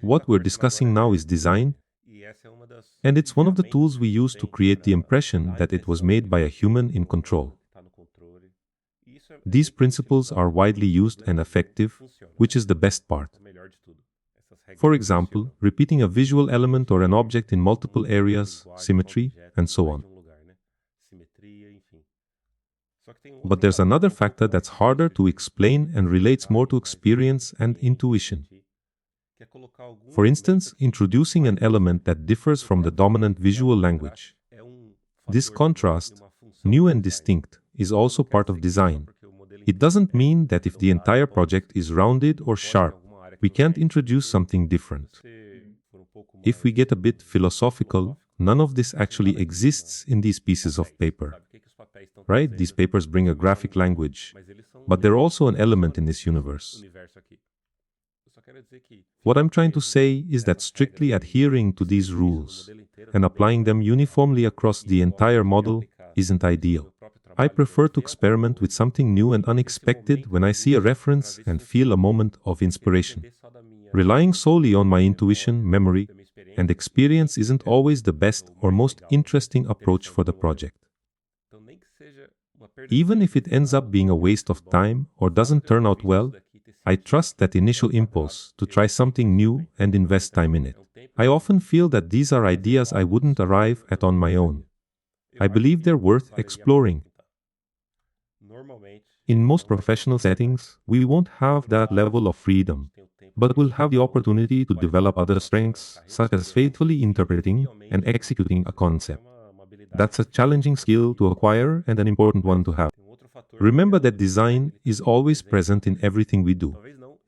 What we're discussing now is design, and it's one of the tools we use to create the impression that it was made by a human in control. These principles are widely used and effective, which is the best part. For example, repeating a visual element or an object in multiple areas, symmetry, and so on. But there's another factor that's harder to explain and relates more to experience and intuition. For instance, introducing an element that differs from the dominant visual language. This contrast, new and distinct, is also part of design. It doesn't mean that if the entire project is rounded or sharp, we can't introduce something different. If we get a bit philosophical, none of this actually exists in these pieces of paper. Right? These papers bring a graphic language, but they're also an element in this universe. What I'm trying to say is that strictly adhering to these rules and applying them uniformly across the entire model isn't ideal. I prefer to experiment with something new and unexpected when I see a reference and feel a moment of inspiration. Relying solely on my intuition, memory, and experience isn't always the best or most interesting approach for the project. Even if it ends up being a waste of time or doesn't turn out well, I trust that initial impulse to try something new and invest time in it. I often feel that these are ideas I wouldn't arrive at on my own. I believe they're worth exploring. In most professional settings, we won't have that level of freedom, but we'll have the opportunity to develop other strengths, such as faithfully interpreting and executing a concept. That's a challenging skill to acquire and an important one to have. Remember that design is always present in everything we do.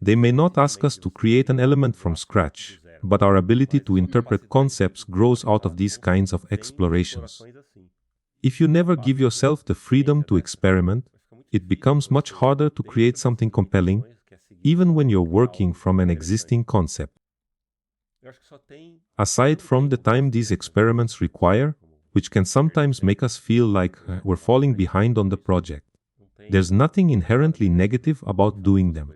They may not ask us to create an element from scratch, but our ability to interpret concepts grows out of these kinds of explorations. If you never give yourself the freedom to experiment, it becomes much harder to create something compelling, even when you're working from an existing concept. Aside from the time these experiments require, which can sometimes make us feel like we're falling behind on the project, there's nothing inherently negative about doing them.